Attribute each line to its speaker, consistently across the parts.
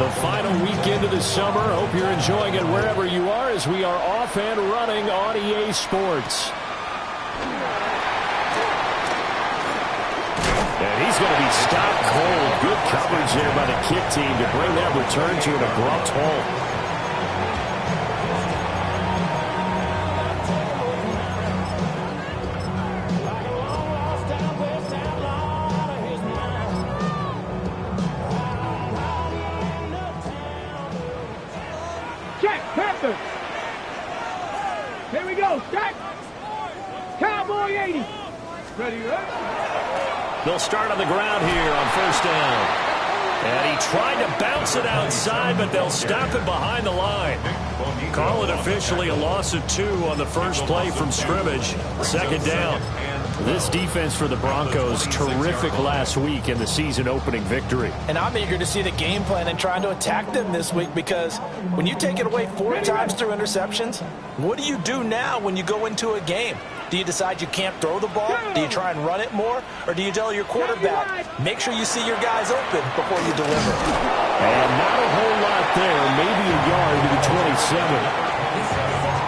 Speaker 1: The final weekend of the summer. Hope you're enjoying it wherever you are as we are off and running on EA Sports. And he's going to be stopped cold. Good coverage there by the kick team to bring that return to an abrupt halt.
Speaker 2: Here we go, stack. Cowboy 80. Ready,
Speaker 1: They'll start on the ground here on first down. And he tried to bounce it outside, but they'll stop it behind the line. Call it officially a loss of 2 on the first play from scrimmage. Second down. This defense for the Broncos, terrific last week in the season-opening victory.
Speaker 3: And I'm eager to see the game plan and trying to attack them this week, because when you take it away 4 times through interceptions, what do you do now when you go into a game? Do you decide you can't throw the ball? Do you try and run it more? Or do you tell your quarterback, make sure you see your guys open before you deliver?
Speaker 1: And not a whole lot there, maybe a yard to the 27.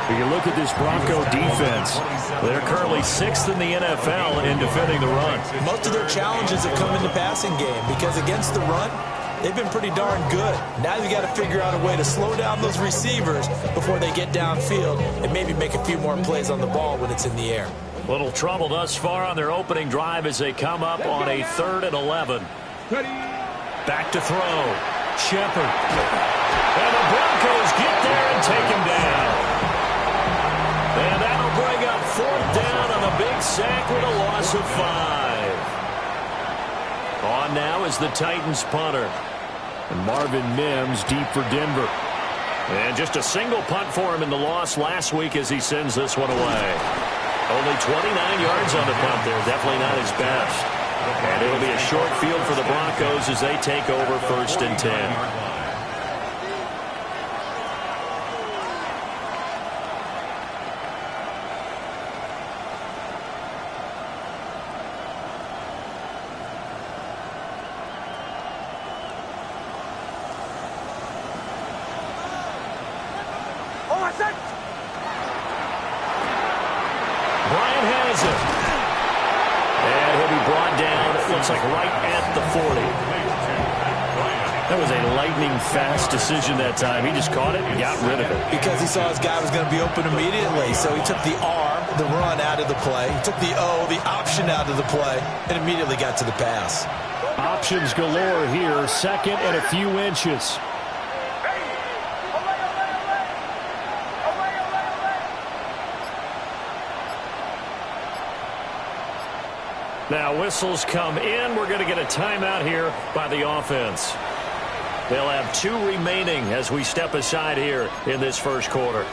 Speaker 1: If you look at this Bronco defense, they're currently 6th in the NFL in defending the run.
Speaker 3: Most of their challenges have come in the passing game because against the run, they've been pretty darn good. Now you got to figure out a way to slow down those receivers before they get downfield and maybe make a few more plays on the ball when it's in the air.
Speaker 1: Little trouble thus far on their opening drive as they come up on a 3rd and 11. Back to throw. Shepard. And the Broncos get there and take him down. And that'll bring up 4th down on a big sack with a loss of 5. On now is the Titans punter. And Marvin Mims deep for Denver. And just a single punt for him in the loss last week as he sends this one away. Only 29 yards on the punt there. Definitely not his best. And it'll be a short field for the Broncos as they take over 1st and 10. Bryant has it. And he'll be brought down, it looks like right at the 40. That was a lightning-fast decision that time. He just caught it and got rid of it.
Speaker 3: Because he saw his guy was going to be open immediately. So he took the R, the run, out of the play. He took the O, the option, out of the play, and immediately got to the pass.
Speaker 1: Options galore here. 2nd and a few inches. Now whistles come in. We're going to get a timeout here by the offense. They'll have 2 remaining as we step aside here in this first quarter.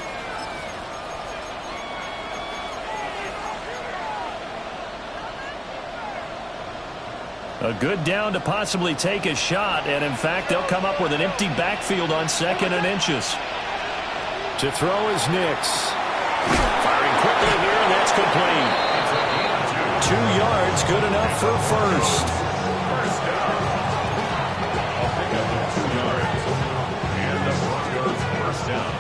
Speaker 1: A good down to possibly take a shot, and in fact they'll come up with an empty backfield on 2nd and inches. To throw is Nix. Firing quickly here, and that's complete. 2 yards, good enough for 1st.
Speaker 2: First down. I'll pick up the 2 yards. And the Broncos 1st down.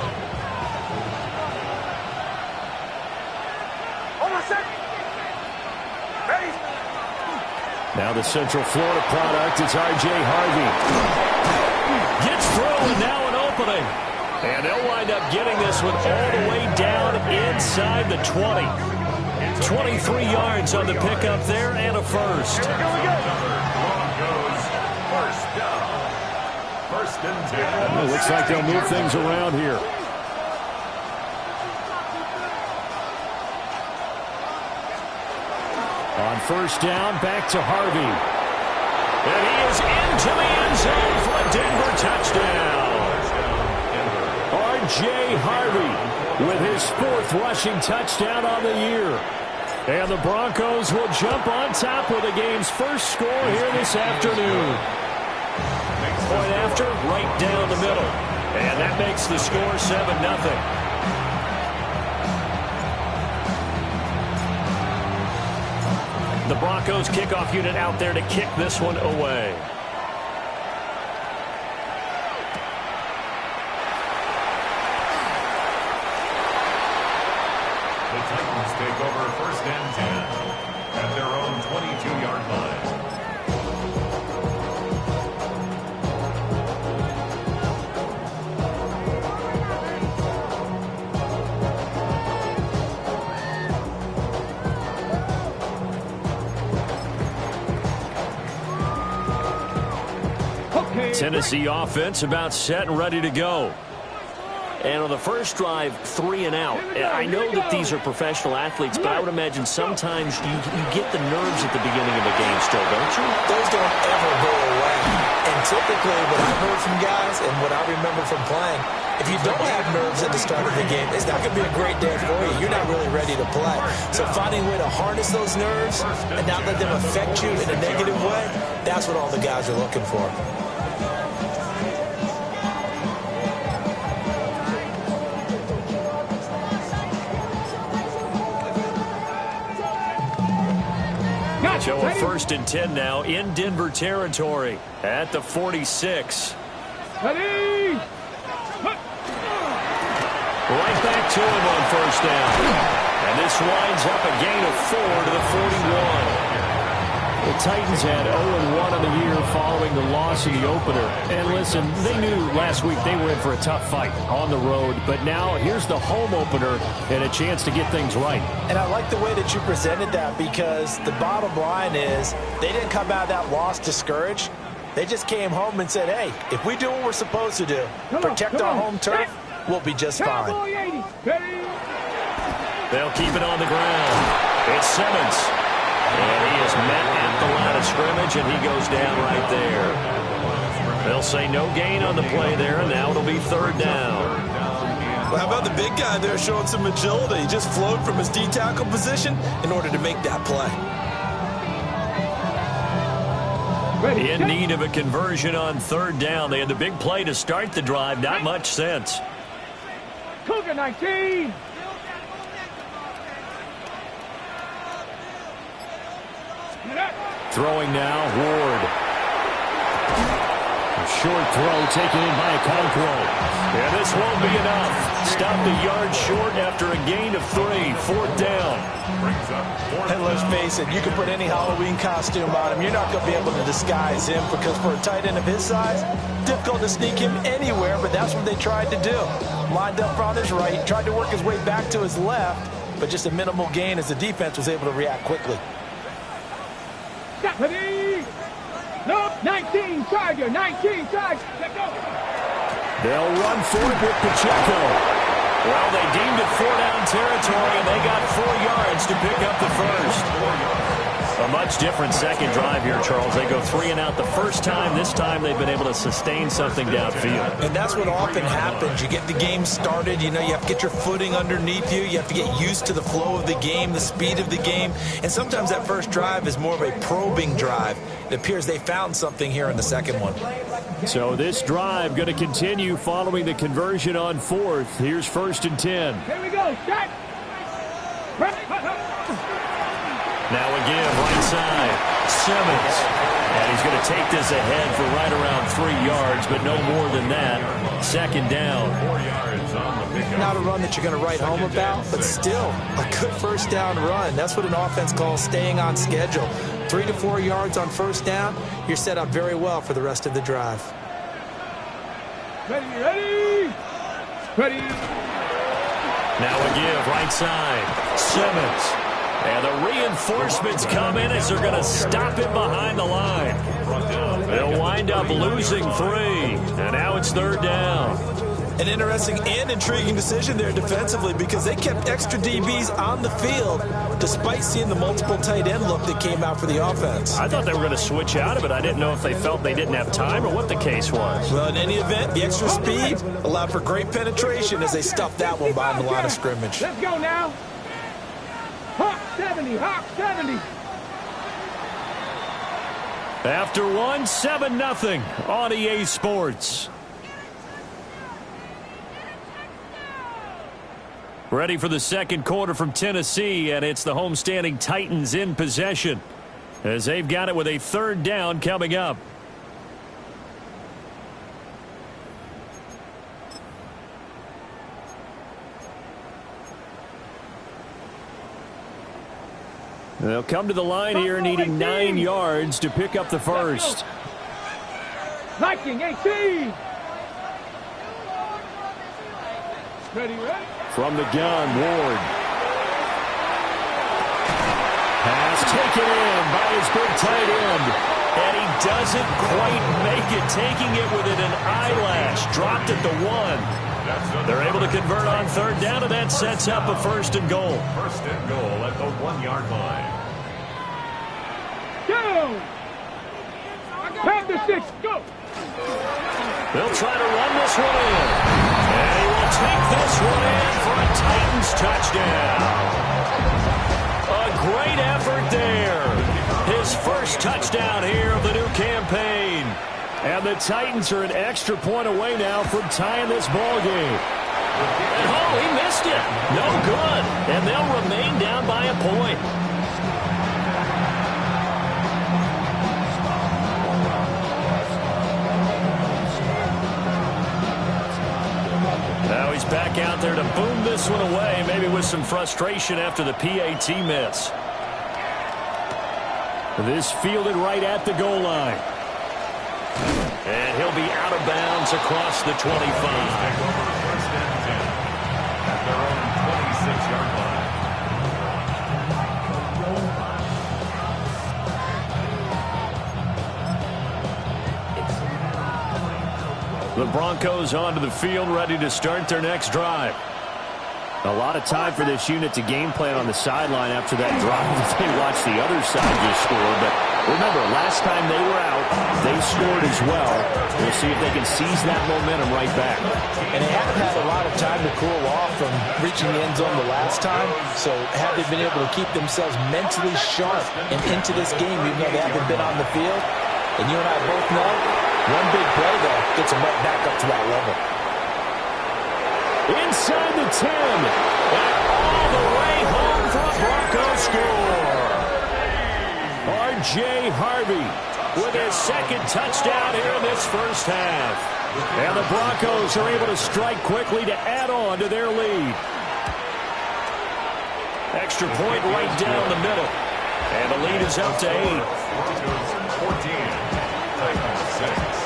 Speaker 2: Hold on a second. Ready?
Speaker 1: Now the Central Florida product, it's R.J. Harvey. Gets through, and now an opening. And they'll wind up getting this one all the way down inside the 20. 23 yards on the pickup there and a 1st.
Speaker 2: Here we go. Broncos 1st down. 1st and 10.
Speaker 1: Well, looks like they'll move things around here. On 1st down, back to Harvey. And he is into the end zone for a Denver touchdown. R.J. Harvey with his 4th rushing touchdown on the year. And the Broncos will jump on top with the game's first score here this afternoon. Point after, right down the middle. And that makes the score 7-0. The Broncos kickoff unit out there to kick this one away. Tennessee offense about set and ready to go.
Speaker 4: And on the first drive, 3 and out. I know that these are professional athletes, but I would imagine sometimes you get the nerves at the beginning of a game still, don't you?
Speaker 3: Those don't ever go away. And typically what I've heard from guys and what I remember from playing, if you don't have nerves at the start of the game, it's not going to be a great day for you. You're not really ready to play. So finding a way to harness those nerves and not let them affect you in a negative way, that's what all the guys are looking for.
Speaker 1: So a 1st and 10 now in Denver territory at the 46.
Speaker 2: Ready?
Speaker 1: Right back to him on 1st down. And this winds up a gain of 4 to the 41. The Titans had 0-1 on the year following the loss in the opener. And listen, they knew last week they were in for a tough fight on the road. But now here's the home opener and a chance to get things right.
Speaker 3: And I like the way that you presented that, because the bottom line is they didn't come out of that loss discouraged. They just came home and said, hey, if we do what we're supposed to do, protect our home turf, we'll be just fine.
Speaker 1: They'll keep it on the ground. It's Simmons. And he is met at the line of scrimmage, and he goes down right there. They'll say no gain on the play there, and now it'll be 3rd down.
Speaker 3: Well, how about the big guy there showing some agility? He just flowed from his D-tackle position in order to make that play.
Speaker 1: In need of a conversion on 3rd down. They had the big play to start the drive. Not much sense.
Speaker 2: Cougar 19.
Speaker 1: Throwing now, Ward. A short throw taken in by Okonkwo. And this won't be enough. Stopped a yard short after a gain of 3. 4th down.
Speaker 3: And let's face it, you can put any Halloween costume on him. You're not going to be able to disguise him, because for a tight end of his size, difficult to sneak him anywhere, but that's what they tried to do. Lined up on his right, tried to work his way back to his left, but just a minimal gain as the defense was able to react quickly.
Speaker 2: Ready? No, 19, Tiger, 19, Tiger. Let go.
Speaker 1: They'll run for it with Pacheco. Well, they deemed it 4-down territory, and they got 4 yards to pick up the first. A much different second drive here, Charles. They go 3 and out the first time. This time they've been able to sustain something downfield.
Speaker 3: And that's what often happens. You get the game started. You know, you have to get your footing underneath you. You have to get used to the flow of the game, the speed of the game. And sometimes that first drive is more of a probing drive. It appears they found something here in the second one.
Speaker 1: So this drive going to continue following the conversion on 4th. Here's 1st and 10.
Speaker 2: Here we go. Start.
Speaker 1: Now again, right side, Simmons. And he's going to take this ahead for right around 3 yards, but no more than that. 2nd down.
Speaker 2: 4 yards on the pickup.
Speaker 3: Not a run that you're going to write home about, but still a good 1st down run. That's what an offense calls staying on schedule. 3 to 4 yards on 1st down, you're set up very well for the rest of the drive.
Speaker 2: Ready?
Speaker 1: Now a give, right side, Simmons. And the reinforcements come in as they're going to stop him behind the line. They'll wind up losing 3. And now it's 3rd down.
Speaker 3: An interesting and intriguing decision there defensively, because they kept extra DBs on the field despite seeing the multiple tight end look that came out for the offense.
Speaker 1: I thought they were going to switch out of it. I didn't know if they felt they didn't have time or what the case was.
Speaker 3: Well, in any event, the extra speed allowed for great penetration as they stuffed that one behind the line of scrimmage.
Speaker 2: Let's go now. Hawk 70, Hawk 70.
Speaker 1: After 1, 7-0 on EA Sports. Ready for the second quarter from Tennessee, and it's the homestanding Titans in possession as they've got it with a 3rd down coming up. They'll come to the line here needing 9 yards to pick up the first.
Speaker 2: Viking 18. Ready?
Speaker 1: From the gun, Ward. Pass taken in by his big tight end. And he doesn't quite make it, taking it within an eyelash. Dropped at the 1. They're able to convert on third down, and that sets up a first and goal.
Speaker 2: First and goal at the 1-yard line.
Speaker 5: Go! Pack the 6, go!
Speaker 1: They'll try to run this one in. And he will take this one in for a Titans touchdown. A great effort there. His first touchdown here of the new campaign. And the Titans are an extra point away now from tying this ball game. And oh, he missed it. No good. And they'll remain down by a point. Now he's back out there to boom this one away, maybe with some frustration after the PAT miss. This fielded right at the goal line. And he'll be out of bounds across the 25.
Speaker 2: First and 10 at their own 26-yard line.
Speaker 1: The Broncos onto the field, ready to start their next drive.
Speaker 4: A lot of time for this unit to game plan on the sideline after that drive that they watched the other side just score. But remember, last time they were out, they scored as well. We'll see if they can seize that momentum right back.
Speaker 3: And they haven't had a lot of time to cool off from reaching the end zone the last time. So have they been able to keep themselves mentally sharp and into this game, even though they haven't been on the field? And you and I both know, one big play, though, gets them right back up to that level.
Speaker 1: Inside the 10. And all the way home for a Broncos score. R.J. Harvey with his second touchdown here in this first half. And the Broncos are able to strike quickly to add on to their lead. Extra point right down the middle. And the lead is up to 8.
Speaker 2: Broncos 14, Titans 6.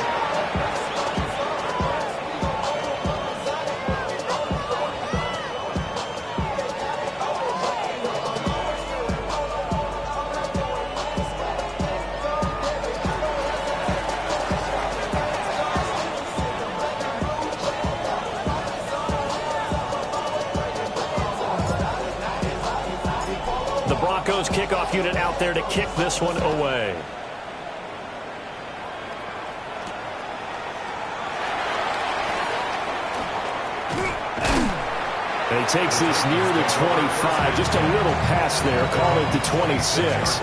Speaker 1: The Broncos kickoff unit out there to kick this one away. And he takes this near the 25. Just a little pass there. Call it the 26.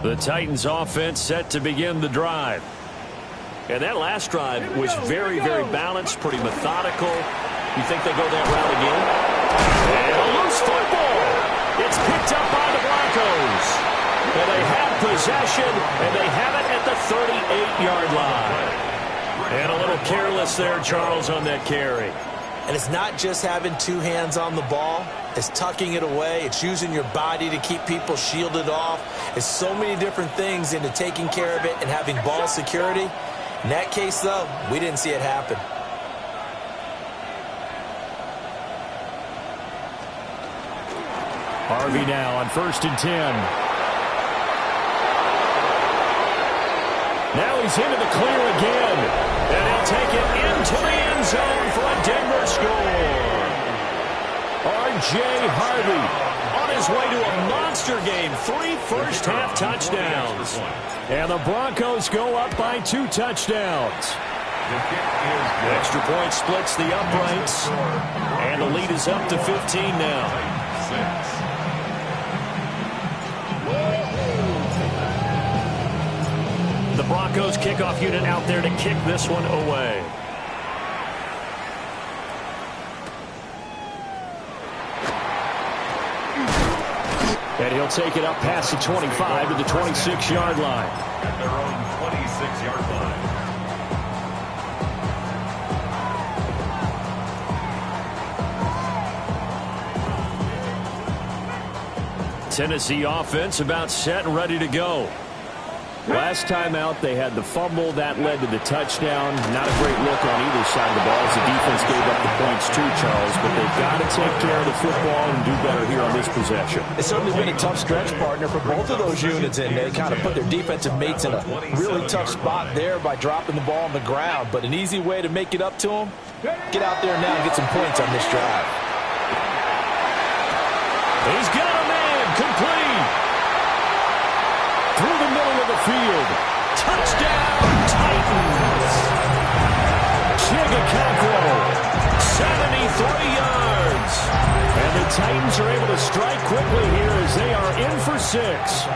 Speaker 1: The Titans offense set to begin the drive. And that last drive was very, very balanced, pretty methodical. You think they go that route again? And a loose football. It's picked up by the Broncos. And they have possession, and they have it at the 38-yard line. And a little careless there, Charles, on that carry.
Speaker 3: And it's not just having two hands on the ball. It's tucking it away. It's using your body to keep people shielded off. It's so many different things into taking care of it and having ball security. In that case, though, we didn't see it happen.
Speaker 1: Harvey now on 1st and 10. Now he's into the clear again. And he'll take it into the end zone for a Denver score. R.J. Harvey on his way to a monster game. 3 first-half touchdowns. And the Broncos go up by 2 touchdowns. The extra point splits the uprights. And the lead is up to 15 now. The Broncos kickoff unit out there to kick this one away. And he'll take it up past the 25 to the 26-yard line.
Speaker 2: At their own 26-yard line.
Speaker 1: Tennessee offense about set and ready to go.
Speaker 4: Last time out, they had the fumble. That led to the touchdown. Not a great look on either side of the ball as the defense gave up the points too, Charles. But they've got to take care of the football and do better here on this possession.
Speaker 3: It's certainly been a tough stretch, partner, for both of those units, and they kind of put their defensive mates in a really tough spot there by dropping the ball on the ground. But an easy way to make it up to them, get out there now and get some points on this drive.
Speaker 1: He's got a man, complete. Through the middle of the field. Touchdown, Titans. Chigakakro, 73 yards. And the Titans are able to strike quickly here as they are in for 6.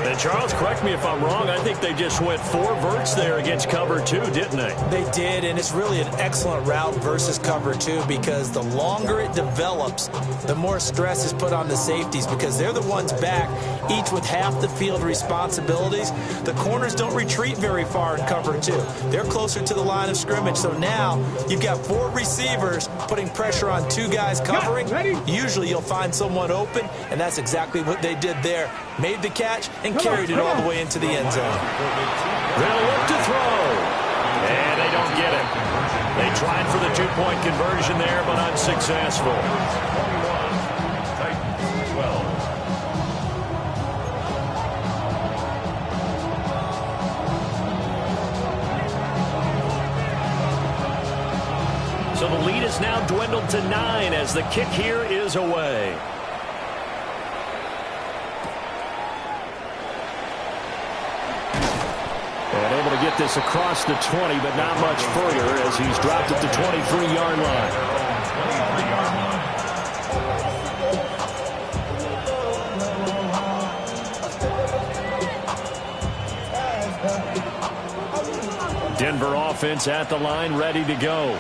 Speaker 1: And Charles, correct me if I'm wrong, I think they just went 4 verts there against cover 2, didn't they?
Speaker 3: They did, and it's really an excellent route versus cover 2 because the longer it develops, the more stress is put on the safeties because they're the ones back, each with half the field responsibilities. The corners don't retreat very far in cover 2. They're closer to the line of scrimmage, so now you've got 4 receivers putting pressure on 2 guys covering. Usually you'll find someone open, and that's exactly what they did there. Made the catch and carried it all the way into the end zone.
Speaker 1: They'll look to throw. And they don't get it. They tried for the 2-point conversion there, but unsuccessful.
Speaker 2: 21, Titans 12.
Speaker 1: So the lead is now dwindled to 9 as the kick here is away.
Speaker 4: And able to get this across the 20, but not much further as he's dropped it to 23-yard line.
Speaker 1: Denver offense at the line, ready to go.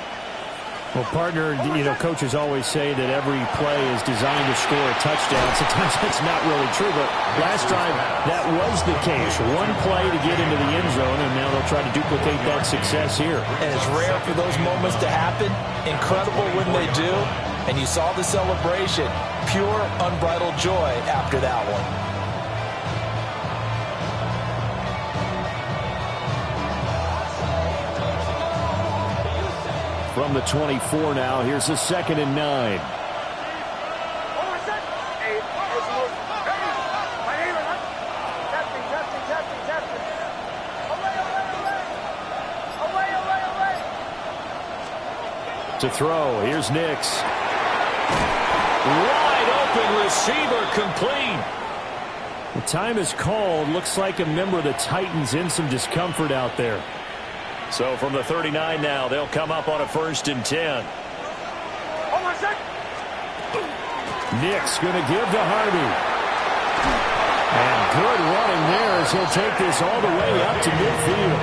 Speaker 4: Well, partner, coaches always say that every play is designed to score a touchdown. Sometimes that's not really true, but last drive, that was the case. One play to get into the end zone, and now they'll try to duplicate that success here.
Speaker 3: And it's rare for those moments to happen. Incredible when they do. And you saw the celebration. Pure, unbridled joy after that one.
Speaker 4: From the 24 now, here's a 2nd and 9. To throw, here's Nix.
Speaker 1: Wide open receiver, complete.
Speaker 4: The time is called. Looks like a member of the Titans in some discomfort out there.
Speaker 1: So from the 39 now, they'll come up on a 1st and 10.
Speaker 4: Nick's going to give to Harvey. And good running there as he'll take this all the way up to midfield.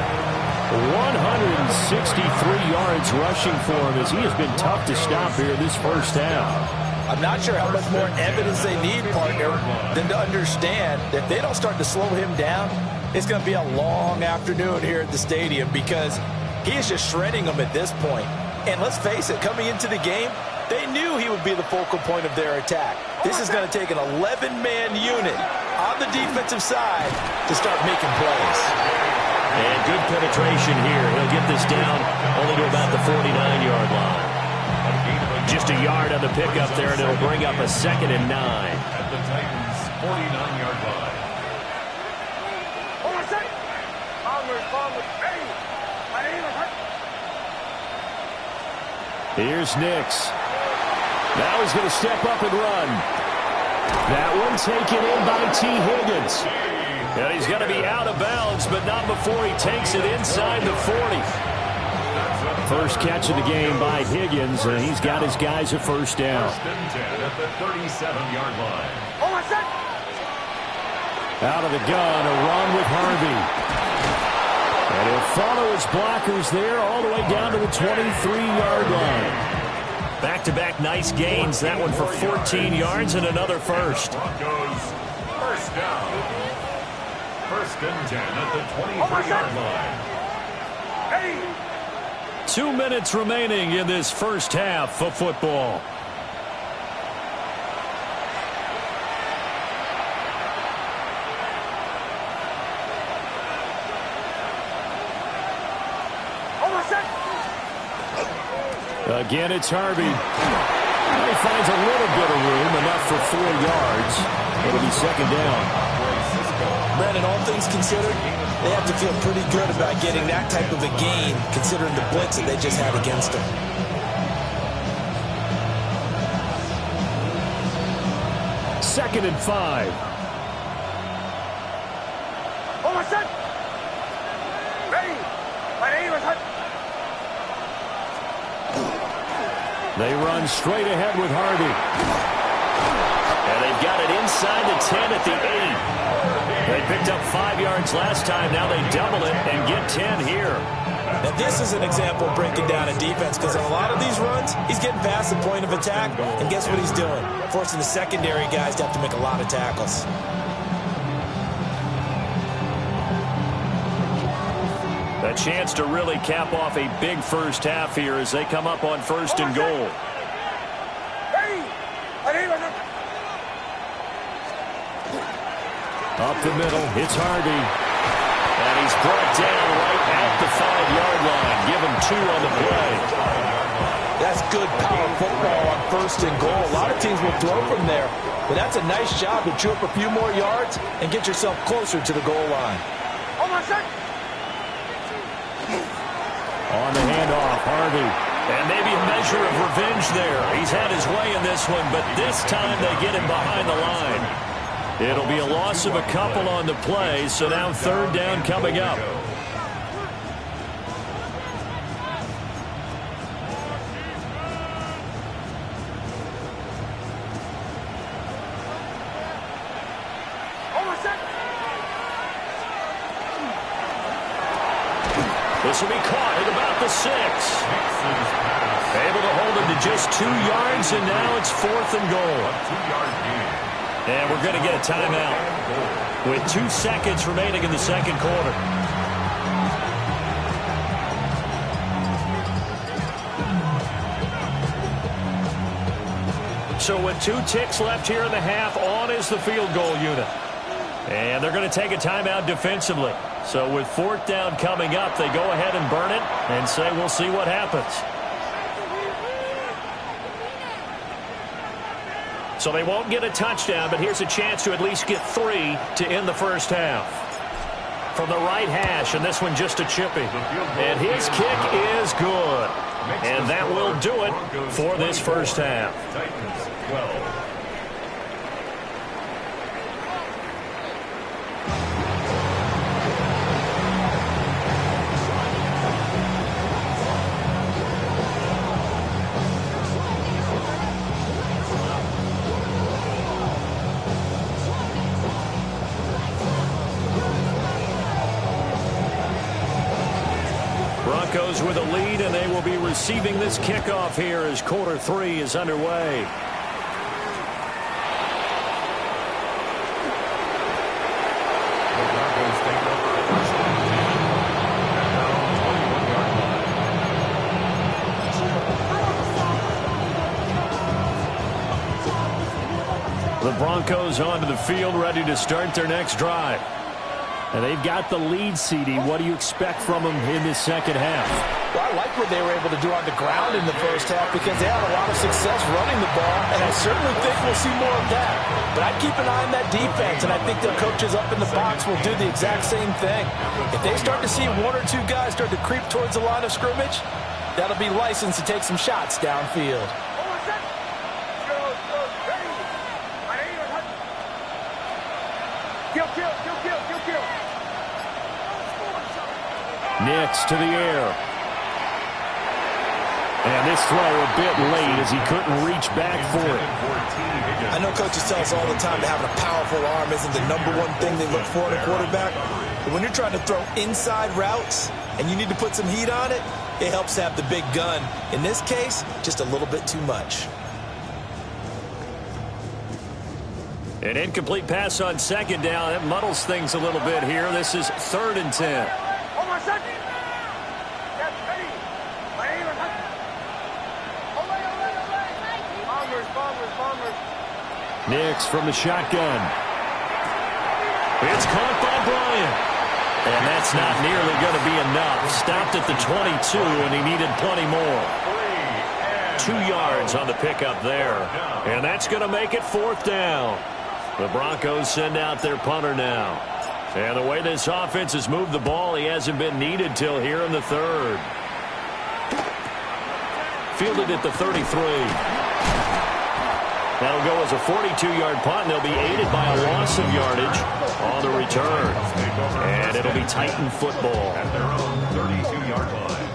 Speaker 4: 163 yards rushing for him as he has been tough to stop here this first half.
Speaker 3: I'm not sure how much more evidence they need, partner, than to understand that if they don't start to slow him down, it's going to be a long afternoon here at the stadium because he is just shredding them at this point. And let's face it, coming into the game, they knew he would be the focal point of their attack. This is going to take an 11-man unit on the defensive side to start making plays.
Speaker 1: And good penetration here. He'll get this down only to about the 49-yard line. Just a yard on the pickup there, and it'll bring up a 2nd and 9.
Speaker 2: At the Titans' 49-yard line.
Speaker 4: Here's Nix. Now he's going to step up and run. That one taken in by T. Higgins.
Speaker 1: And he's going to be out of bounds, but not before he takes it inside the 40.
Speaker 4: First catch of the game by Higgins, and he's got his guys a 1st down.
Speaker 2: 1st and 10 at the 37-yard line.
Speaker 4: Out of the gun, a run with Harvey. And he'll follow his blockers there all the way down to the 23-yard line.
Speaker 1: Back-to-back nice gains. That one for 14 yards and another first.
Speaker 2: Broncos, 1st down. 1st and 10 at the 23-yard line.
Speaker 1: 2 minutes remaining in this first half of football. Again, it's Harvey. He finds a little bit of room, enough for 4 yards. It'll be second down.
Speaker 3: Brandon, all things considered, they have to feel pretty good about getting that type of a gain, considering the blitz that they just had against them.
Speaker 1: Second and 5. They run straight ahead with Harvey. And they've got it inside the 10 at the 8. They picked up 5 yards last time. Now they double it and get 10 here.
Speaker 3: Now this is an example of breaking down a defense, because on a lot of these runs, he's getting past the point of attack, and guess what he's doing? Forcing the secondary guys to have to make a lot of tackles.
Speaker 1: A chance to really cap off a big first half here as they come up on first and goal. Up the middle, it's Harvey. And he's brought down right at the 5-yard line. Give him 2 on the play.
Speaker 3: That's good power football on first and goal. A lot of teams will throw from there, but that's a nice job to chew up a few more yards and get yourself closer to the goal line.
Speaker 1: On the handoff, Harvey. And maybe a measure of revenge there. He's had his way in this one, but this time they get him behind the line. It'll be a loss of a couple on the play, so now third down coming up. This will be caught at about the 6. Able to hold him to just 2 yards, and now it's 4th and goal. And we're going to get a timeout with 2 seconds remaining in the second quarter. So with 2 ticks left here in the half, on is the field goal unit. And they're going to take a timeout defensively. So with 4th down coming up, they go ahead and burn it and say we'll see what happens. So they won't get a touchdown, but here's a chance to at least get 3 to end the first half. From the right hash, and this one just a chippy. And his kick is good. And that will do it for this first half.
Speaker 2: Titans 12.
Speaker 1: Broncos with a lead, and they will be receiving this kickoff here as quarter 3 is underway. The Broncos onto the field, ready to start their next drive. And they've got the lead, CD. What do you expect from them in this second half?
Speaker 3: Well, I like what they were able to do on the ground in the first half, because they had a lot of success running the ball, and I certainly think we'll see more of that. But I'd keep an eye on that defense, and I think their coaches up in the box will do the exact same thing. If they start to see 1 or 2 guys start to creep towards the line of scrimmage, that'll be licensed to take some shots downfield.
Speaker 1: Nix to the air. And this throw a bit late as he couldn't reach back for it.
Speaker 3: I know coaches tell us all the time that having a powerful arm isn't the #1 thing they look for in a quarterback. But when you're trying to throw inside routes and you need to put some heat on it, it helps to have the big gun. In this case, just a little bit too much.
Speaker 1: An incomplete pass on second down. It muddles things a little bit here. This is 3rd and 10. Nix from the shotgun. It's caught by Bryant. And that's not nearly going to be enough. Stopped at the 22, and he needed plenty more. 2 yards on the pickup there. And that's going to make it 4th down. The Broncos send out their punter now. And the way this offense has moved the ball, he hasn't been needed till here in the 3rd. Fielded at the 33. That'll go as a 42-yard punt, and they'll be aided by a loss of yardage on the return. And it'll be Titan football.
Speaker 2: At their own 32-yard line.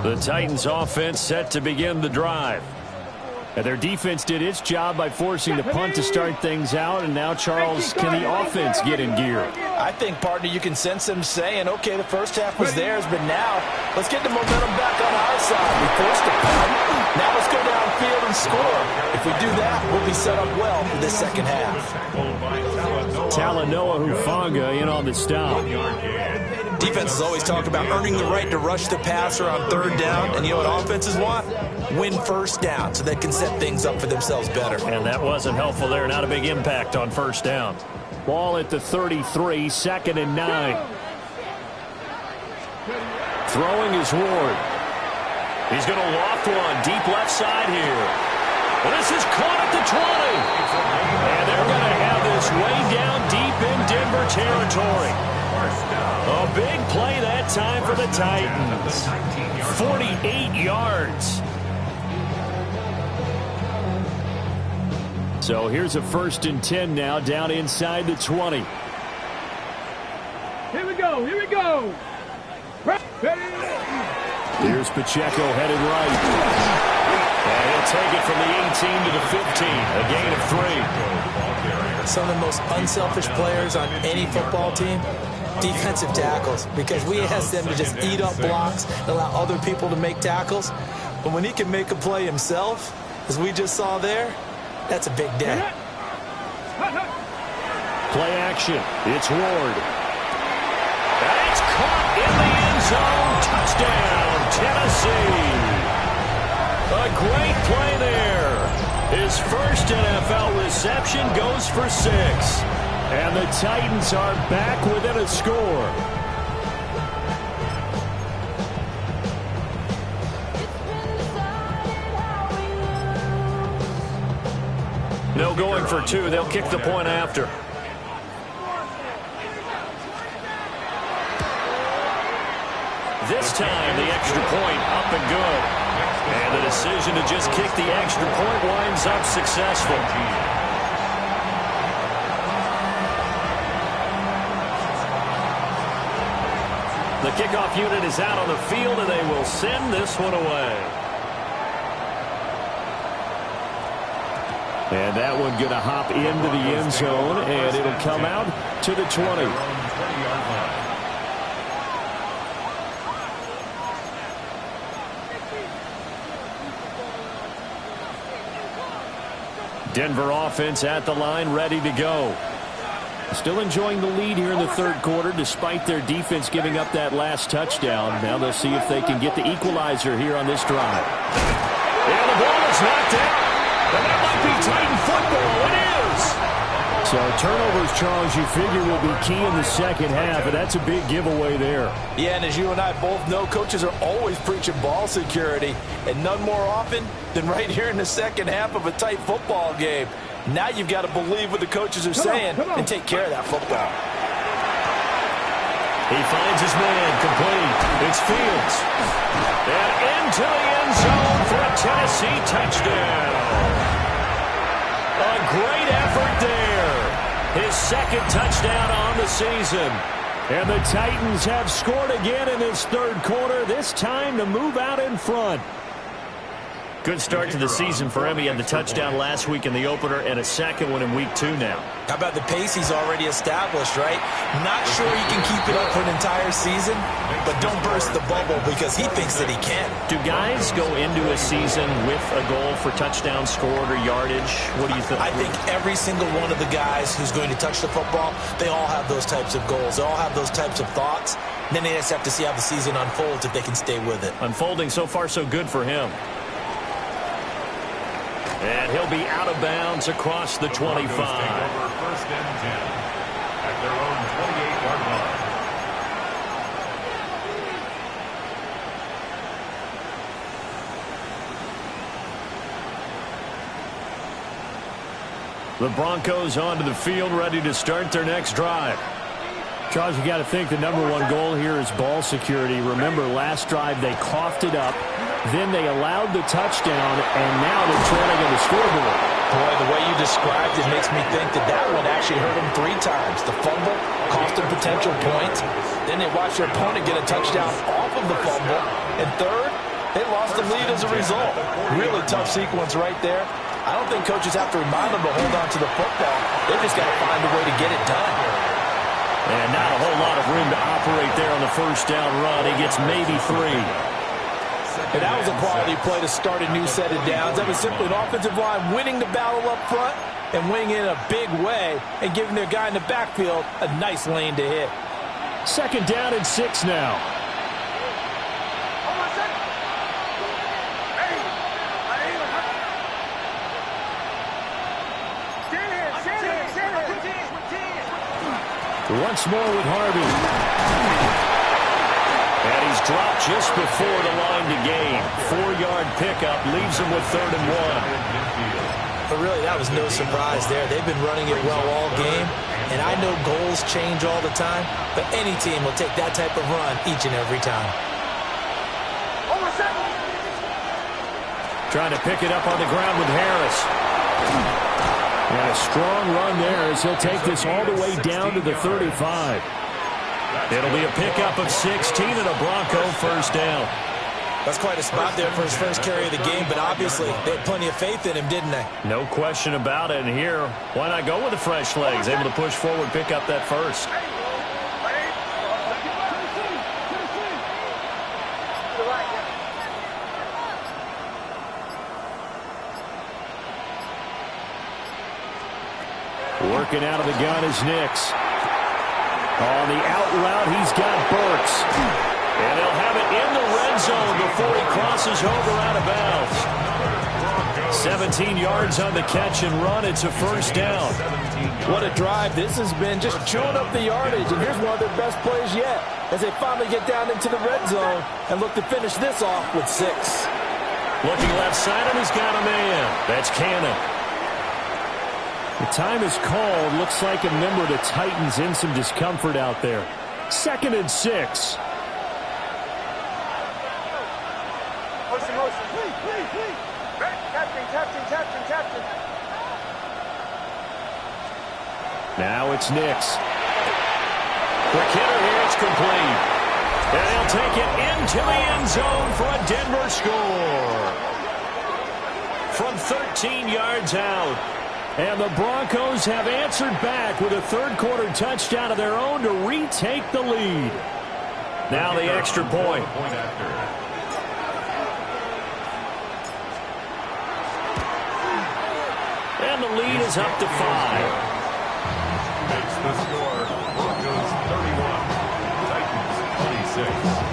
Speaker 1: The Titans offense set to begin the drive.
Speaker 4: And their defense did its job by forcing the punt to start things out. And now, Charles, can the offense get in gear?
Speaker 3: I think, partner, you can sense them saying, okay, the first half was theirs, but now let's get the momentum back on our side. We forced a punt. Now let's go downfield and score. If we do that, we'll be set up well for this second half.
Speaker 4: Talanoa Hufanga in on the stop.
Speaker 3: Defenses always talk about earning the right to rush the passer on 3rd down, and you know what offenses want? Win 1st down so they can set things up for themselves better.
Speaker 1: And that wasn't helpful there. Not a big impact on 1st down.
Speaker 4: Ball at the 33, 2nd and 9.
Speaker 1: Throwing is Ward. He's going to loft one deep left side here. And this is caught at the 20. And they're going to have this way down deep in Denver territory. A big play that time for the Titans. 48 yards.
Speaker 4: So here's a 1st and 10 now, down inside the 20.
Speaker 5: Here we go. Here we go.
Speaker 4: Here's Pacheco headed right.
Speaker 1: And he'll take it from the 18 to the 15. A gain of 3.
Speaker 3: Some of the most unselfish players on any football team, defensive tackles, because we ask them to just eat up blocks and allow other people to make tackles. But when he can make a play himself, as we just saw there, that's a big day.
Speaker 4: Play action. It's Ward.
Speaker 1: That's caught in the end zone. Touchdown, Tennessee. A great play there. His first NFL reception goes for 6.
Speaker 4: And the Titans are back within a score.
Speaker 1: No going for 2. They'll kick the point after. This time, the extra point up and good. And the decision to just kick the extra point winds up successful. The kickoff unit is out on the field, and they will send this one away.
Speaker 4: And that one going to hop into the end zone, and it'll come out to the 20. Denver offense at the line, ready to go. Still enjoying the lead here in the 3rd quarter, despite their defense giving up that last touchdown. Now they'll see if they can get the equalizer here on this drive.
Speaker 1: And the ball is knocked out. And that might be Titan football. It is.
Speaker 4: So turnovers, Charles, you figure will be key in the second half, and that's a big giveaway there.
Speaker 3: Yeah, and as you and I both know, coaches are always preaching ball security, and none more often than right here in the second half of a tight football game. Now you've got to believe what the coaches are saying and take care of that football.
Speaker 1: He finds his man, complete. It's Fields. And into the end zone for a Tennessee touchdown. A great effort there. His 2nd touchdown on the season.
Speaker 4: And the Titans have scored again in this 3rd quarter, this time to move out in front.
Speaker 1: Good start to the season for him. He had the touchdown last week in the opener and a second one in week 2 now.
Speaker 3: How about the pace he's already established, right? Not sure he can keep it up for an entire season, but don't burst the bubble because he thinks that he can.
Speaker 1: Do guys go into a season with a goal for touchdowns scored or yardage? What do you think?
Speaker 3: I think every single one of the guys who's going to touch the football, they all have those types of goals. They all have those types of thoughts. And then they just have to see how the season unfolds if they can stay with it.
Speaker 1: Unfolding so far so good for him. And he'll be out of bounds across the 25.
Speaker 2: First and 10 at their own 28-yard line.
Speaker 1: The Broncos onto the field, ready to start their next drive.
Speaker 4: Charles, you got to think the number one goal here is ball security. Remember, last drive they coughed it up, then they allowed the touchdown, and now they're trailing on the scoreboard.
Speaker 3: Boy, the way you described it makes me think that that one actually hurt them 3 times. The fumble cost them potential points. Then they watched their opponent get a touchdown off of the fumble. And third, they lost the lead as a result. Really tough sequence right there. I don't think coaches have to remind them to hold on to the football. They just got to find a way to get it done.
Speaker 1: And not a whole lot of room to operate there on the first down run. He gets maybe 3.
Speaker 3: And that was a quality play to start a new set of downs. That was simply an offensive line winning the battle up front and winning in a big way and giving their guy in the backfield a nice lane to hit.
Speaker 4: Second down and 6 now. Once more with Harvey.
Speaker 1: And he's dropped just before the line to gain. 4-yard pickup leaves him with 3rd and 1.
Speaker 3: But really, that was no surprise there. They've been running it well all game. And I know goals change all the time, but any team will take that type of run each and every time.
Speaker 1: Trying to pick it up on the ground with Harris.
Speaker 4: And a strong run there as he'll take this all the way down to the 35.
Speaker 1: It'll be a pickup of 16 and a Bronco first down.
Speaker 3: That's quite a spot there for his first carry of the game, but obviously they had plenty of faith in him, didn't they?
Speaker 1: No question about it. And here, why not go with the fresh legs? Able to push forward, pick up that first.
Speaker 4: Working out of the gun is Nix. On the out route, he's got Burks.
Speaker 1: And they'll have it in the red zone before he crosses over out of bounds. 17 yards on the catch and run. It's a first down.
Speaker 3: What a drive this has been, just chewing up the yardage. And here's one of their best plays yet as they finally get down into the red zone and look to finish this off with 6.
Speaker 1: Looking left side, and he's got a man. That's Cannon.
Speaker 4: The time is called. Looks like a member of the Titans in some discomfort out there. 2nd and 6. Now it's Nix.
Speaker 1: Quick hitter here, it's complete. And he'll take it into the end zone for a Denver score. From 13 yards out.
Speaker 4: And the Broncos have answered back with a third-quarter touchdown of their own to retake the lead.
Speaker 1: Now the extra point. And the lead is up to 5.
Speaker 2: Makes the score Broncos 31, Titans 26.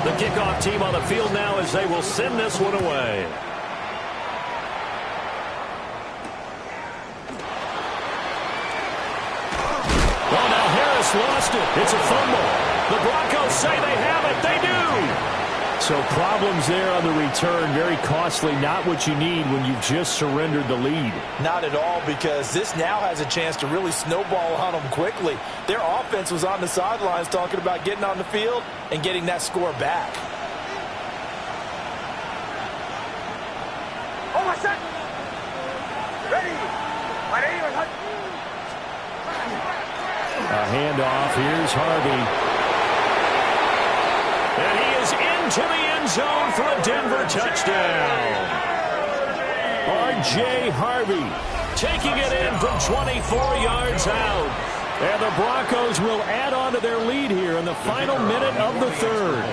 Speaker 1: The kickoff team on the field now as they will send this one away. Well, now Harris lost it. It's a fumble. The Broncos say they have it. They do.
Speaker 4: So problems there on the return. Very costly. Not what you need when you've just surrendered the lead.
Speaker 3: Not at all, because this now has a chance to really snowball on them quickly. Their offense was on the sidelines talking about getting on the field and getting that score back.
Speaker 5: Oh, my son! Ready! My name is...
Speaker 4: A handoff. Here's Harvey.
Speaker 1: And he is into the end zone for a Denver touchdown.
Speaker 4: R.J. Harvey
Speaker 1: taking it in from 24 yards out.
Speaker 4: And the Broncos will add on to their lead here in the final minute of the third.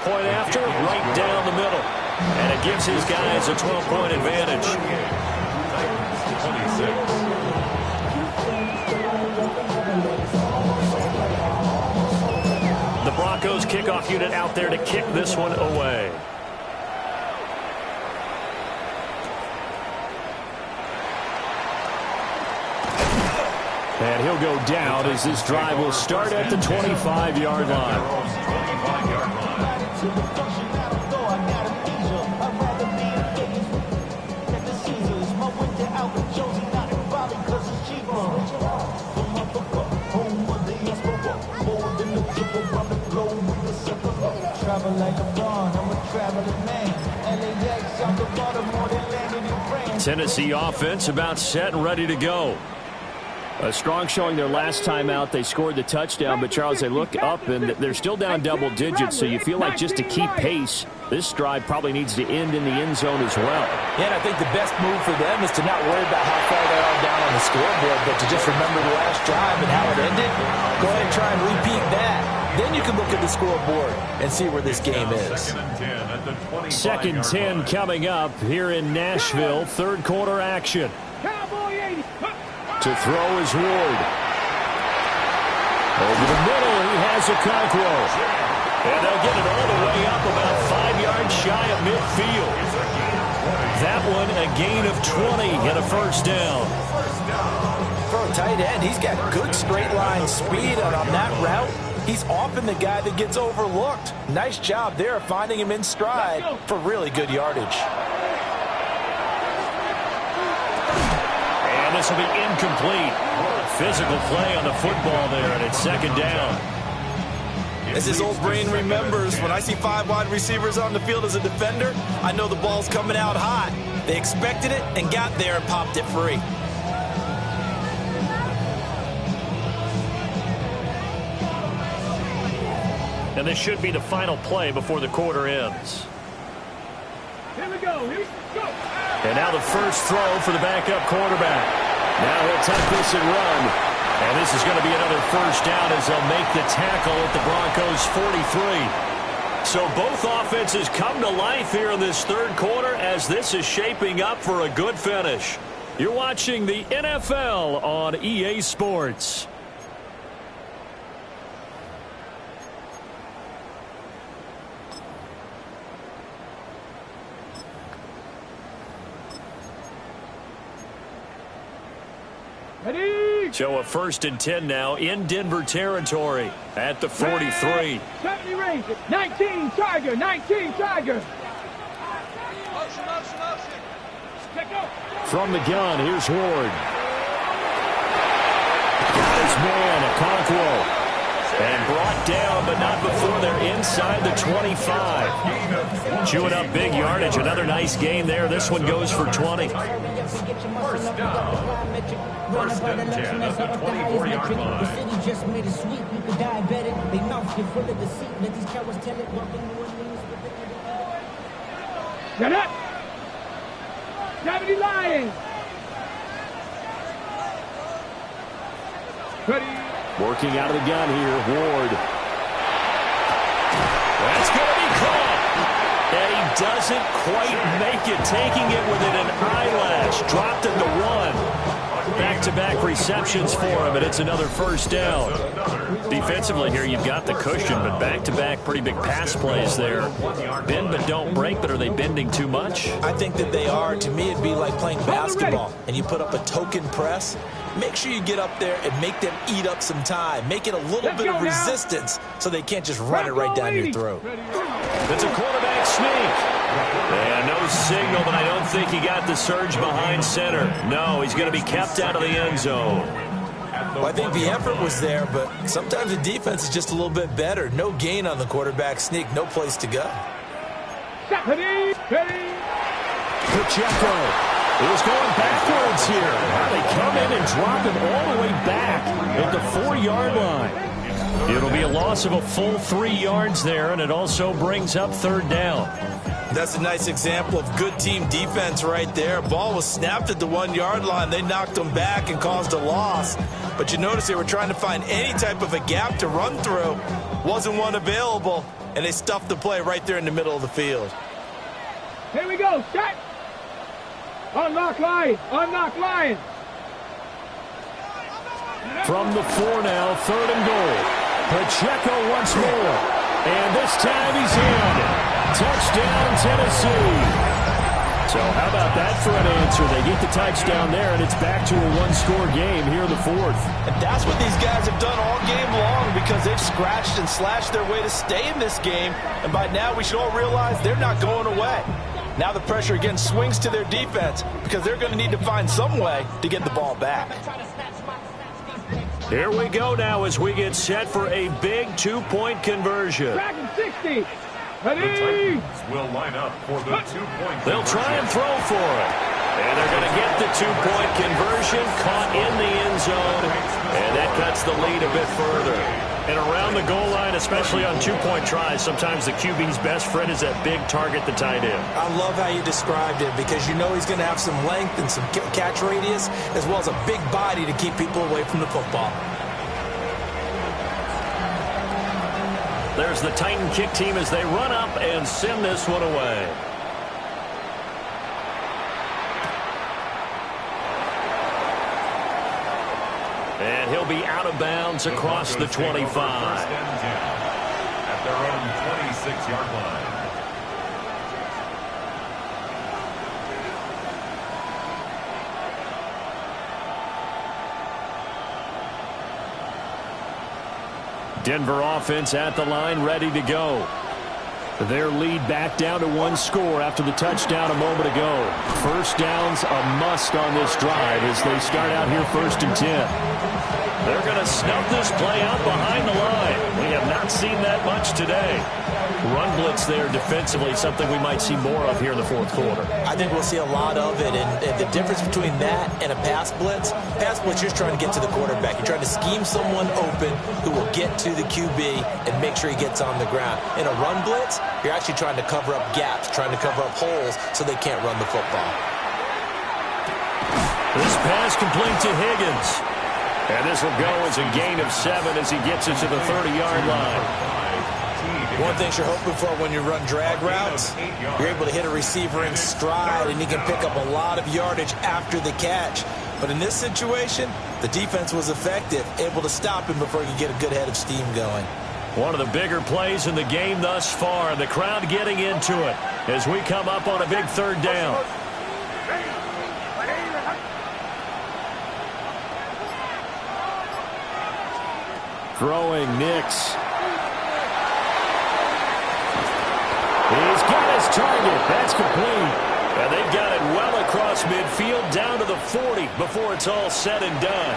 Speaker 1: Point after, right down the middle. And it gives his guys a 12-point advantage. 26. The Broncos kickoff unit out there to kick this one away.
Speaker 4: And he'll go down as this drive will start at the 25-yard line.
Speaker 1: Tennessee offense about set and ready to go.
Speaker 4: A strong showing their last time out. They scored the touchdown, but Charles, they look up and they're still down double digits, so you feel like just to keep pace, this drive probably needs to end in the end zone as well.
Speaker 3: Yeah, and I think the best move for them is to not worry about how far they are down on the scoreboard, but to just remember the last drive and how it ended. Go ahead and try and repeat that. Then you can look at the scoreboard and see where this game is.
Speaker 4: Second 10 coming up here in Nashville. Third quarter action. To throw is Ward. Over the middle, he has a Okonkwo.
Speaker 1: And they'll get it all the way up about 5 yards shy of midfield. That one a gain of 20 and a first down.
Speaker 3: For a tight end, he's got good straight line speed, and on that route, he's often the guy that gets overlooked. Nice job there finding him in stride for really good yardage.
Speaker 1: And this will be incomplete. Physical play on the football there, and it's second down.
Speaker 3: As his old brain remembers, when I see 5 wide receivers on the field as a defender, I know the ball's coming out hot. They expected it and got there and popped it free.
Speaker 1: And this should be the final play before the quarter ends.
Speaker 5: Here we go. Here we go.
Speaker 1: And now the first throw for the backup quarterback.
Speaker 4: Now he'll take this and run.
Speaker 1: And this is going to be another first down as they'll make the tackle at the Broncos' 43. So both offenses come to life here in this third quarter as this is shaping up for a good finish. You're watching the NFL on EA Sports.
Speaker 5: Ready?
Speaker 1: So a 1st and 10 now in Denver territory at the 43.
Speaker 5: 70 range. 19 Tiger. 19 Tiger.
Speaker 4: From the gun, here's Ward. Got his man, Okonkwo.
Speaker 1: And brought down, but not before they're inside the 25. Chewing up big yardage. Another nice gain there. This one goes for 20.
Speaker 2: First down. 1st and 10 at the 24-yard line.
Speaker 5: Get up. 70 Lions. Ready.
Speaker 4: Working out of the gun here, Ward.
Speaker 1: That's going to be caught. And he doesn't quite make it, taking it within an eyelash. Dropped at the 1. Back-to-back receptions for him, and it's another first down. Defensively here, you've got the cushion, but back-to-back pretty big pass plays there. Bend but don't break, but are they bending too much?
Speaker 3: I think that they are. To me, it'd be like playing basketball, and you put up a token press. Make sure you get up there and make them eat up some time. Make it a little bit of resistance so they can't just run it right down your throat.
Speaker 1: It's a quarterback sneak. And no signal, but I don't think he got the surge behind center. No, he's going to be kept out of the end zone.
Speaker 3: Well, I think the effort was there, but sometimes the defense is just a little bit better. No gain on the quarterback sneak, no place to go.
Speaker 5: Ready. Ready.
Speaker 4: Pacheco.
Speaker 1: is going backwards here. They come in and drop him all the way back at the 4-yard line. It'll be a loss of a full 3 yards there, and it also brings up third down.
Speaker 3: That's a nice example of good team defense right there. Ball was snapped at the 1-yard line. They knocked them back and caused a loss. But you notice they were trying to find any type of a gap to run through. Wasn't one available, and they stuffed the play right there in the middle of the field.
Speaker 5: Here we go. Shot. Unlock line. Unlock line.
Speaker 1: From the 4 now, 3rd and goal. Pacheco once more. And this time he's in. Touchdown, Tennessee. So how about that for an answer? They get the touchdown there, and it's back to a 1-score game here in the 4th.
Speaker 3: And that's what these guys have done all game long because they've scratched and slashed their way to stay in this game. And by now we should all realize they're not going away. Now the pressure again swings to their defense because they're going to need to find some way to get the ball back.
Speaker 1: Here we go now as we get set for a big 2-point conversion.
Speaker 5: Dragon 60.
Speaker 2: The
Speaker 5: Ready.
Speaker 2: Titans will line up for the 2-point
Speaker 1: They'll try and throw for it. And they're going to get the 2-point conversion, caught in the end zone, and that cuts the lead a bit further. And around the goal line, especially on 2-point tries, sometimes the QB's best friend is that big target, the tight end.
Speaker 3: I love how you described it because you know he's going to have some length and some catch radius as well as a big body to keep people away from the football.
Speaker 1: There's the Titan kick team as they run up and send this one away. And he'll be out of bounds across the 25.
Speaker 2: At their own 26-yard line.
Speaker 1: Denver offense at the line, ready to go. Their lead back down to 1 score after the touchdown a moment ago. First down's a must on this drive as they start out here 1st and 10. They're going to snuff this play out behind the line. We have not seen that much today. Run blitz there defensively, something we might see more of here in the 4th quarter.
Speaker 3: I think we'll see a lot of it, and the difference between that and a pass blitz, you're trying to get to the quarterback. You're trying to scheme someone open who will get to the QB and make sure he gets on the ground. In a run blitz, you're actually trying to cover up gaps, trying to cover up holes so they can't run the football.
Speaker 1: This pass complete to Higgins. And this will go as a gain of 7 as he gets it to the 30-yard line.
Speaker 3: One thing you're hoping for when you run drag routes, you're able to hit a receiver in stride and he can pick up a lot of yardage after the catch. But in this situation, the defense was effective, able to stop him before he could get a good head of steam going.
Speaker 1: One of the bigger plays in the game thus far. The crowd getting into it as we come up on a big 3rd down. Throwing Nix. He's got his target. That's complete. And they've got it well across midfield down to the 40 before it's all said and done.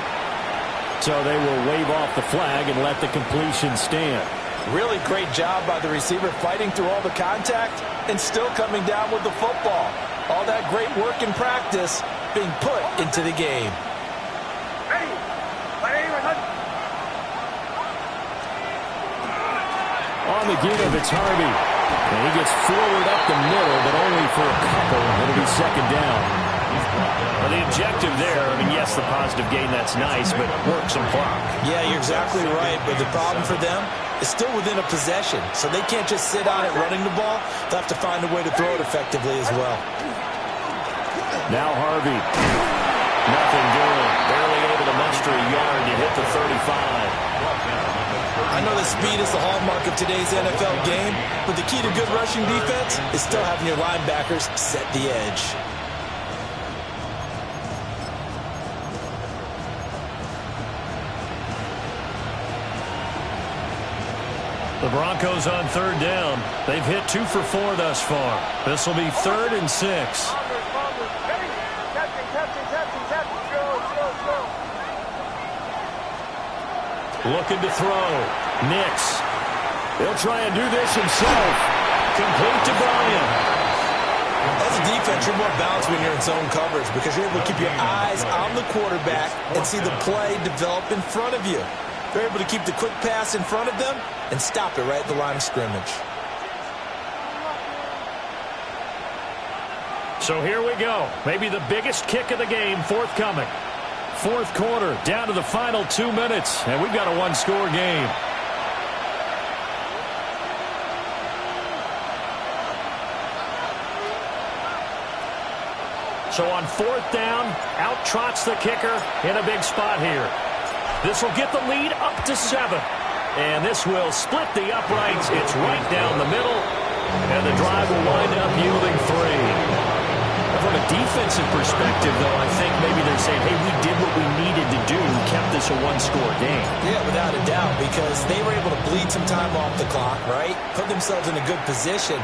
Speaker 1: So they will wave off the flag and let the completion stand.
Speaker 3: Really great job by the receiver fighting through all the contact and still coming down with the football. All that great work in practice being put into the game.
Speaker 1: On the give, it's Harvey. And he gets forward up the middle, but only for a couple. It'll be 2nd down. Well, the objective there, I mean, yes, the positive gain, that's nice, but work some clock.
Speaker 3: Yeah, you're exactly right, but the problem for them is still within a possession, so they can't just sit on it running the ball. They'll have to find a way to throw it effectively as well.
Speaker 1: Now Harvey. Nothing doing. Barely able to muster a yard to hit the 35.
Speaker 3: I know that speed is the hallmark of today's NFL game, but the key to good rushing defense is still having your linebackers set the edge.
Speaker 1: The Broncos on 3rd down. They've hit 2 for 4 thus far. This will be 3rd and 6. Looking to throw. Nix. He'll try and do this himself. Complete to Bryant.
Speaker 3: As a defense, much you're more balanced when you're in zone coverage because you're able to keep your eyes on the quarterback and see the play develop in front of you. They're able to keep the quick pass in front of them and stop it right at the line of scrimmage.
Speaker 1: So here we go. Maybe the biggest kick of the game forthcoming. Fourth quarter, down to the final 2 minutes, and we've got a one-score game. So on fourth down, out trots the kicker in a big spot here. This will get the lead up to 7. And this will split the uprights. It's right down the middle. And the drive will wind up yielding 3. From a defensive perspective, though, I think maybe they're saying, hey, we did what we needed to do, kept this a one-score game.
Speaker 3: Yeah, without a doubt, because they were able to bleed some time off the clock, right? Put themselves in a good position,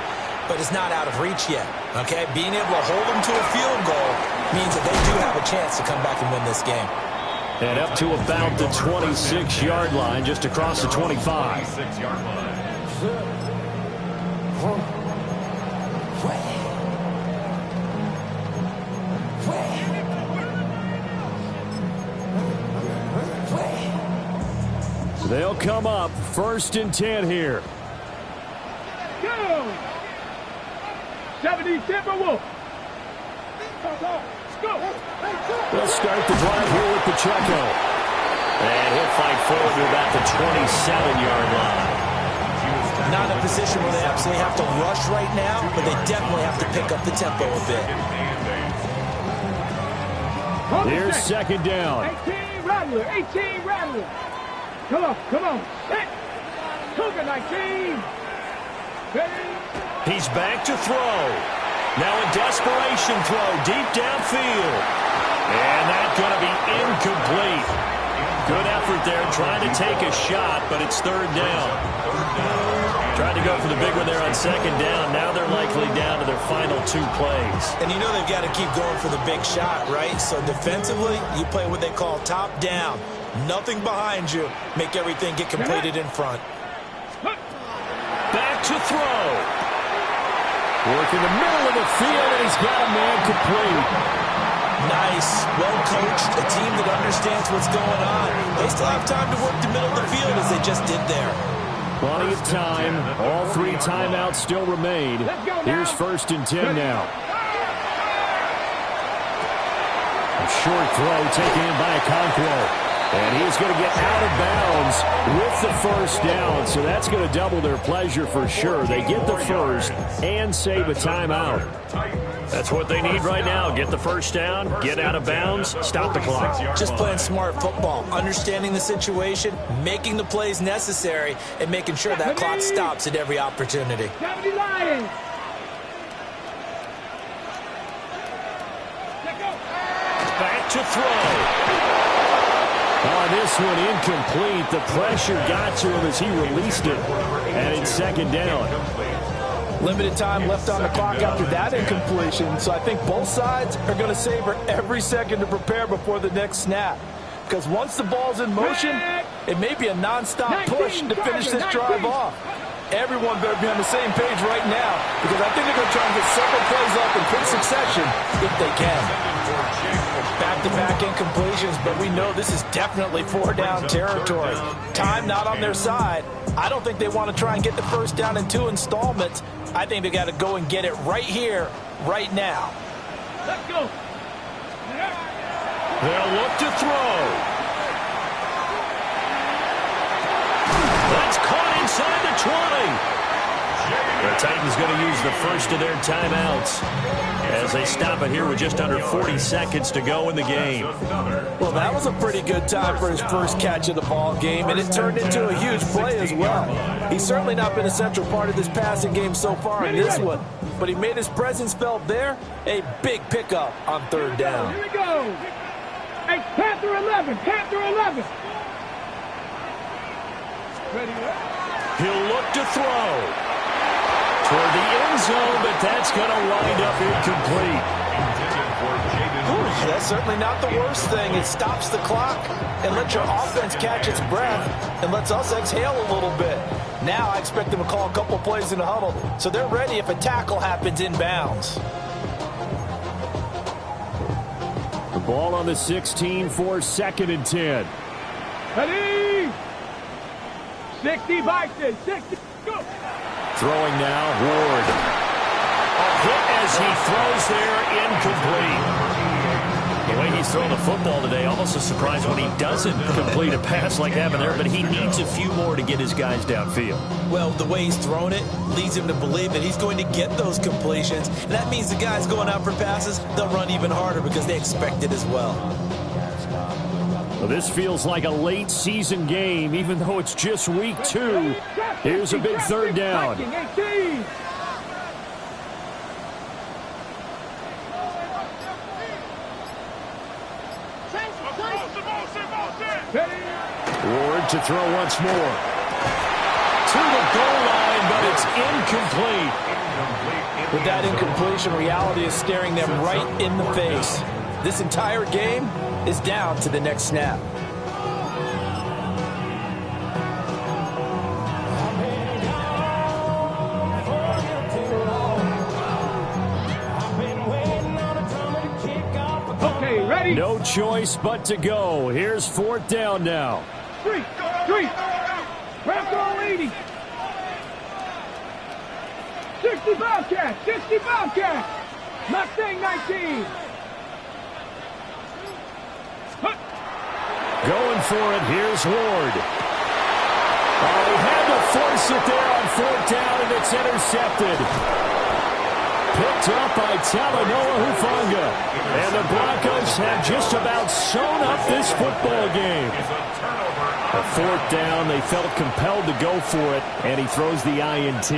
Speaker 3: but it's not out of reach yet, okay? Being able to hold them to a field goal means that they do have a chance to come back and win this game.
Speaker 1: And up to about the 26-yard line, just across the 25.
Speaker 2: 26-yard line.
Speaker 1: They'll come up 1st and 10 here.
Speaker 5: Go! 70 Timberwolves. Let's go.
Speaker 1: They'll start the drive here with Pacheco. And he'll fight forward to about the 27-yard line.
Speaker 3: Not in a position where they absolutely have to rush right now, but they definitely have to pick up the tempo a bit.
Speaker 1: Here's 2nd down.
Speaker 5: 18 Rattler. 18 Rattler. Come on, come on. Set. Cougar 19. Ready.
Speaker 1: He's back to throw. Now a desperation throw deep downfield. And that's going to be incomplete. Good effort there trying to take a shot, but it's 3rd down. Trying to go for the big one there on 2nd down. Now they're likely down to their final 2 plays.
Speaker 3: And you know they've got to keep going for the big shot, right? So defensively, you play what they call top down. Nothing behind you. Make everything get completed in front.
Speaker 1: Back to throw. Work in the middle of the field, and he's got a man complete.
Speaker 3: Nice. Well coached. A team that understands what's going on. They still have time to work the middle of the field as they just did there.
Speaker 1: Plenty of time. All 3 timeouts still remain. Here's 1st and 10 now. A short throw taken in by Okonkwo. And he's going to get out of bounds with the 1st down. So that's going to double their pleasure for sure. They get the 1st and save a timeout. That's what they need right now. Get the 1st down, get out of bounds, stop the clock.
Speaker 3: Just playing smart football, understanding the situation, making the plays necessary, and making sure that clock stops at every opportunity.
Speaker 5: 70 Lions.
Speaker 1: Back to throw. On this one, incomplete. The pressure got to him as he released it. And it's 2nd down.
Speaker 3: Limited time left on the clock after that incompletion. So I think both sides are going to savor every second to prepare before the next snap. Because once the ball's in motion, it may be a nonstop push to finish this drive off. Everyone better be on the same page right now, because I think they're going to try and get several plays up in quick succession if they can. Back-to-back incompletions, but we know this is definitely 4-down territory. Time not on their side. I don't think they want to try and get the 1st down in 2 installments. I think they got to go and get it right here, right now.
Speaker 5: Let's go.
Speaker 1: They'll look to throw. That's caught inside the 20. The Titans going to use the 1st of their timeouts as they stop it here with just under 40 seconds to go in the game.
Speaker 3: Well, that was a pretty good time for his first catch of the ball game, and it turned into a huge play as well. He's certainly not been a central part of this passing game so far in this one, but he made his presence felt there. A big pickup on 3rd down.
Speaker 5: Here we go. Hey, Panther 11. Panther 11. Ready?
Speaker 1: He'll look to throw. Toward the end zone, but that's going to wind up incomplete.
Speaker 3: Ooh, that's certainly not the worst thing. It stops the clock and lets your offense catch its breath and lets us exhale a little bit. Now I expect them to call a couple plays in the huddle, so they're ready if a tackle happens inbounds.
Speaker 4: Ball on the 16 for 2nd and 10.
Speaker 5: Ready? 60 Vikings, 60, go!
Speaker 1: Throwing now, Ward. A hit as he throws there, incomplete. The way he's throwing the football today, almost a surprise when he doesn't complete a pass like that there, but he needs a few more to get his guys downfield.
Speaker 3: Well, the way he's thrown it leads him to believe that he's going to get those completions. And that means the guys going out for passes, they'll run even harder because they expect it as well.
Speaker 4: Well, this feels like a late season game, even though it's just week 2. Here's a big 3rd down. Ward to throw once more.
Speaker 1: To the goal line, but it's incomplete.
Speaker 3: With that incompletion, reality is staring them right in the face. This entire game is down to the next snap.
Speaker 5: Okay, ready?
Speaker 4: No choice but to go. Here's 4th down now.
Speaker 5: 3. Bronco leading. 60 Bobcats, 60 Bobcats. Mustang 19.
Speaker 4: Going for it. Here's Ward. Oh, he had to force it there on 4th down, and it's intercepted. Picked up by Talanoa Hufanga. And the Broncos have just about sewn up this football game. A 4th down, they felt compelled to go for it, and he throws the INT.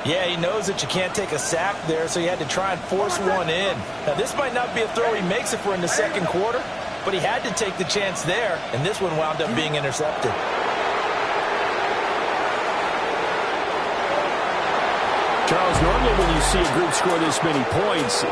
Speaker 3: Yeah, he knows that you can't take a sack there, so he had to try and force one in. Now, this might not be a throw he makes if we're in the 2nd quarter, but he had to take the chance there, and this one wound up being intercepted.
Speaker 4: Charles, normally when you see a group score this many points,